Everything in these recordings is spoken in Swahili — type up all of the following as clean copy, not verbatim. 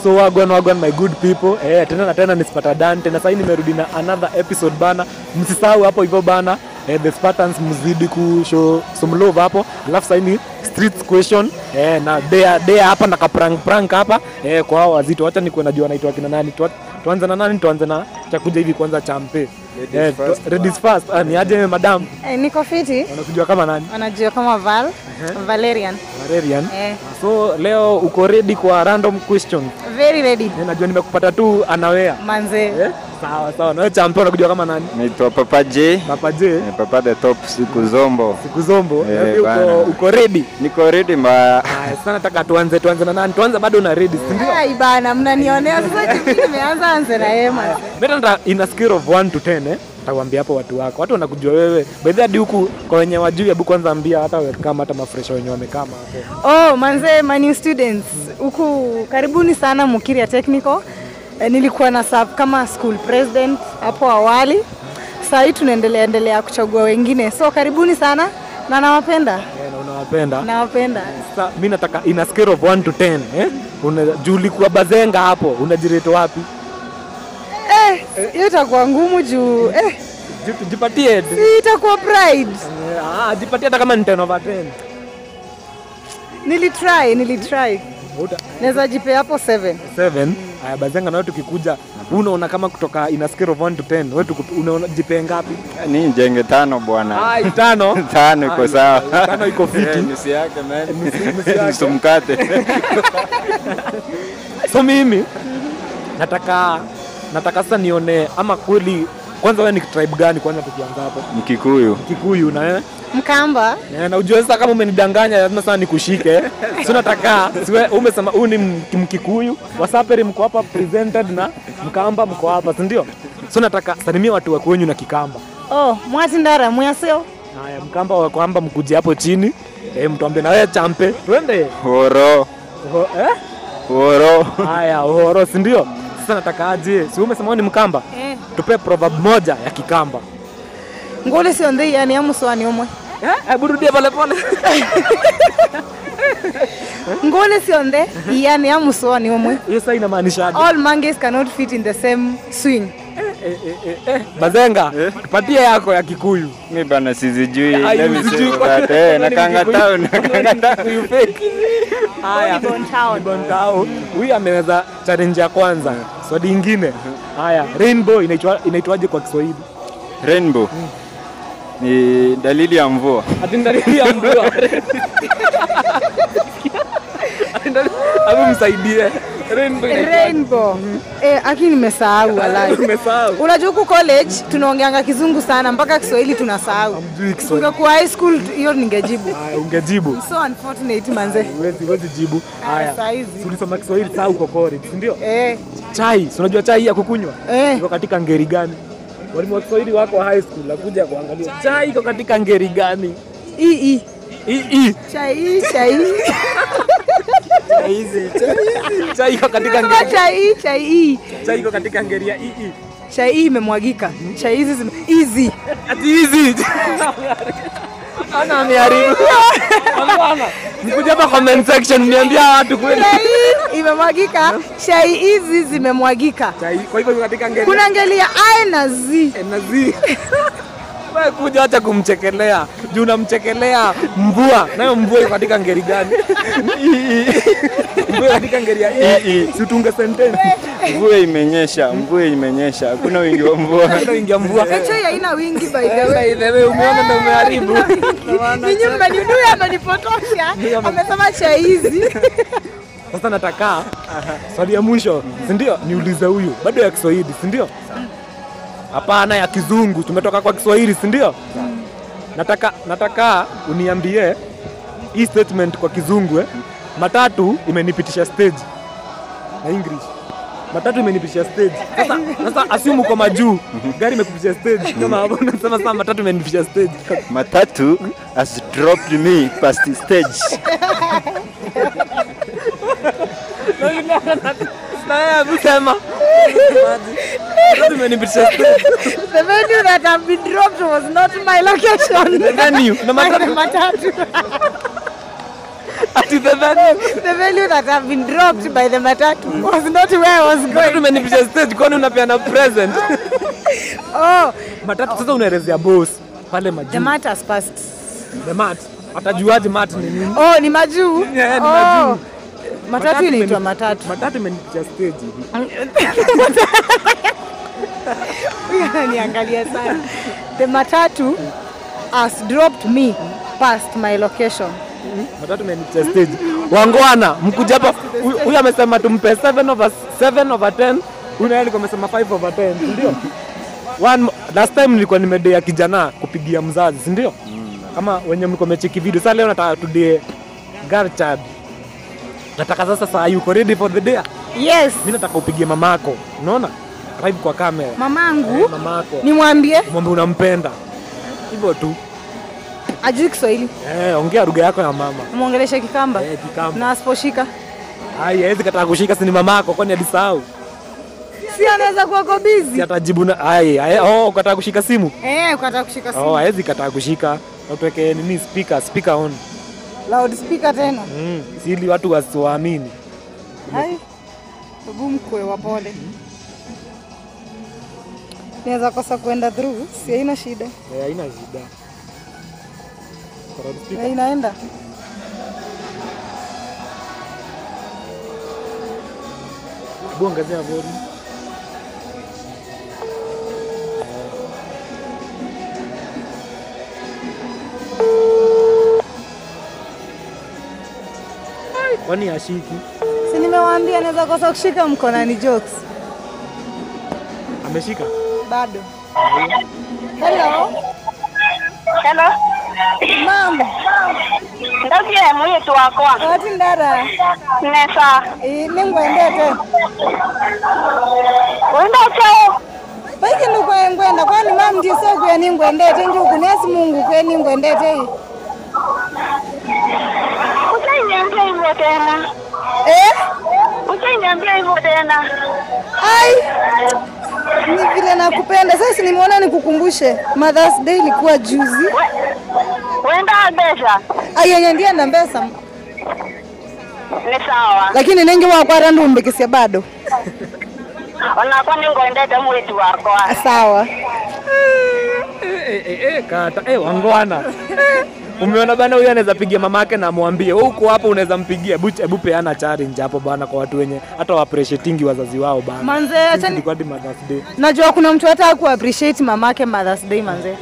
So wagwan my good people. Tena nisipata Dante na sasa nimerudi na another episode bana. Msisahau hapo hivyo bana. The Spartans mzidi ku show some love hapo. Alafu sasa ni street question. Na dea hapa na prank hapa. Kwa hao wazito acha niko najua naitwa kina nani. Tuanze na nani? Tuanze na chakuja hivi kwanza champe. Ladies first. Ni aje madam? Niko fiti. Unakujua kama nani? Anajua kama Valerian. So leo uko ready kwa random question? Very ready. Najua nimekupata tu anawea. Manze. Sawa. Na wewe champion unakujua kama nani? Naitwa Papa J. Papa the top siku zombo. Uko ready? Niko ready ma. Sasa nataka tuanze na nani? Tuanze bado na ready, si ndio? Ai bana, mnanionea sasa hivi nimeanza anze na Emma. Meta in a scale of 1 to 10 takwambia hapo watu wako. Watu wanakujua wewe. By the way huku kwa wenye wajui hebu kwanza ambia hata kama hata mafresha wenye wamekaa hapo. Manze, my new students. Huku karibuni sana Mukiria Technical. Nilikuwa na serve kama school president hapo awali. Sasa hivi tunaendelea kuchagua wengine. So karibuni sana na nawapenda. Na unawapenda? Nawapenda. Sasa mimi nataka in a scale of 1 to 10 unajulikuwa Bazenga hapo. Unajirate wapi? Hiyo itakuwa ngumu juu jipatie. Itakuwa pride. Jipatie hata kama ni 10 over 10. Nilitry. Naweza jipe hapo 7. Haya Bazenga, na wewe tukikuja unaona kama kutoka in a scale of 1 to 10 wewe unaona jipe ngapi? Ni jenge 5 bwana. 5. 5 iko sawa. 5 iko fiti. Nusu yake man. Nusu mkate. So mimi nataka sasa nione ama kweli kwanza wewe ni tribe gani kwanza tukianza hapo? Mkikuyu na Mkamba. Na ujue sasa kama umenidanganya lazima sana nikushike. So nataka umesema huyu ni Mkikuyu, Wasaperi mko hapa presented na Mkamba mko hapa, si ndio? So nataka salimia watu wa kwenyu na Kikamba. Mwati ndara mwasio. Haya Mkamba wa kwamba mkuje hapo chini. Mtuambie na wewe champe. Twende. Horo. Haya horo, si ndio? Sasa nataka aje. Si umesema ni Mkamba? Tupe proverb moja ya Kikamba. Ngole si ondei yani amuswani omwe. Burudia pole. Ngole si onde yani amuswani omwe. Hiyo sasa inamaanisha aje? All monkeys cannot fit in the same swing. Bazenga, tupatie yako ya Kikuyu. Mimi bana sizijui. Nakanga town. You fake. Haya. Bon town. Huyu ameweza challenge ya kwanza. Swali nyingine. Haya, rainbow inaitwaje kwa Kiswahili? Rainbow. Ni dalili ya mvua. Ati dalili ya mvua. Hapo msaidie. Rainbow. Aki nimesahau walai. Unajua huko college tunaongeanga kizungu sana mpaka Kiswahili tunasahau. Ungekuwa high school hiyo ningejibu. Ungejibu. So unfortunate manze. Huwezi jibu. Haya. Tulisoma Kiswahili saa uko college, si ndio? Chai, unajua chai ya kukunywa? Iko katika ngeri gani? Walimu wa Kiswahili wako high school nakuja kuangalia. Chai iko katika ngeri gani? Chai. Chai iko katika ngeri. Chai iko katika ngeri ya Chai imemwagika. Chai hizi easy. Ati easy. Ana ameharibu. Bwana. Nikuja hapa comment section niambia watu kweli. Chai imemwagika. Chai hizi zimemwagika. Chai kwa hivyo katika ngeri. Kuna ngeli ya I na Z. Wewe kuja acha kumchekelea. Juu unamchekelea mvua. Nayo mvua iko katika ngeri gani? Mvua katika ngeri ya si utunge sentence. Mvua imenyesha. Hakuna wingi wa mvua. Chai haina wingi by the way. Wewe umeona ndio umeharibu. Ninyi mnaniduya mnanipotosha. Amesema chai hizi. Sasa nataka swali ya mwisho, si ndio? Niulize huyu. Bado ya Kiswahili, si ndio? Hapana ya Kizungu, tumetoka kwa Kiswahili, si ndio? Nataka uniambie hii statement kwa Kizungu matatu imenipitisha stage. Na English. Matatu imenipitisha stage. Sasa assume uko majuu, gari imekupitisha stage. Kama hapo unasema sasa matatu imenipitisha stage. Matatu has dropped me past the stage. Saya busema. The venue that have been dropped was not my location. The venue. Matatu. Ati the value. The value that have been dropped by the matatu was not where I was going. Tumenipisha stage kwani unapeana present. Oh, Matatu sasa unaelezea boss pale majuu. the mat has passed. The mat. Atajuaje mat ni nini? Oh, ni majuu. Yeah, ni majuu. Matatu inaitwa matatu. Matatu imenipisha stage hivi. Niangalia sana. The matatu has dropped me past my location. Matatu imenipisha stage. Wangwana, mkuja hapa huyu amesema tumpe 7/7 over 10. Huyu naye alikuwa amesema 5 over 10, ndio? Last time nilikuwa nimedea kijana kupigia mzazi, si ndio? Kama wenye mlikuwa mmecheki video. Sasa leo nataka tudee girl child. Nataka sasa saa yuko ready for the day. Yes. Mimi nataka upigie mamako. Unaona? Live kwa kamera. Mamangu. Mamako. Nimwambie. Mwambie unampenda. Hivyo tu. Ajui Kiswahili. Ongea lugha yako ya mama. Muongeleshe Kikamba. Kikamba. Na asiposhika. Hawezi kataa kushika, si ni mamako, kwani alisahau? Si anaweza kuwa busy. Si atajibu na kataa kushika simu. Kataa kushika simu. Hawezi kataa kushika. Utweke nini speaker on. Loudspeaker tena. Si ili watu wasiwaamini. Hai. Hebu mkwe wa pole. Naweza kosa kwenda through, si haina shida. Haina shida. Inaenda. Ongezea volume. Kwani ashiki? Si nimewaambia naweza kosa kushika mkonani jokes. Ameshika? Bado. Hello. Hello. Mama. Ndagie mwitu wakwa. Ati ndara. Nesa. Ningwendete. Wenda chao. Baiki ngwenda kwani mama ndiye soko ya ningwendete njuku nesi Mungu kwa ningwendete hii. Usiniambie hivyo tena. Usiniambie hivyo tena. Ai. Ni vile nakupenda. Sasa nimeona nikukumbushe. Mother's Day ilikuwa juzi. Wenda besha. Ayenye ndiye na mbesa. Ni sawa. Lakini nengi wako arandumbe kisia bado. Wanakuwa ningwendete mwitu wakwa. Sawa. Kata wangwana. Umeona bana, huyu anaweza pigia mamake na amwambie wewe uko hapo, unaweza mpigia. Hebu peana challenge hapo bana, kwa watu wenye hata wa appreciating wazazi wao bana. Manze acha ni kwa Mother's Day. Najua kuna mtu hata ku appreciate mamake Mother's Day manze.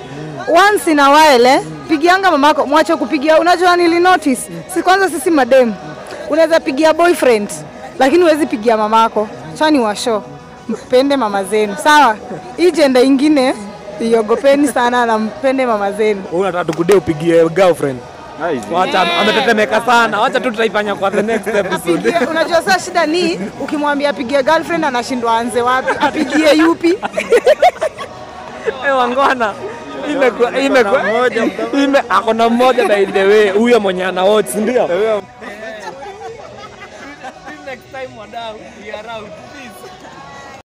Once in a while pigianga mamako, mwache kupigia. Unajua nili notice. Si kwanza sisi madem. Unaweza pigia boyfriend lakini huwezi pigia mamako. Chani wa show. Mpende mama zenu. Sawa? Hii jenda ingine iogopeni sana na mpende mama zenu. Wewe unataka tukudee upigie girlfriend. Wacha ametetemeka sana. Wacha tu tutaifanya kwa the next episode. Unajua sasa shida ni ukimwambia apigie girlfriend anashindwa anze wapi? Apigie yupi? Wangwana. Akona mmoja by the way. Huyo mwenye ana watch ndio. Next time wadau we are out.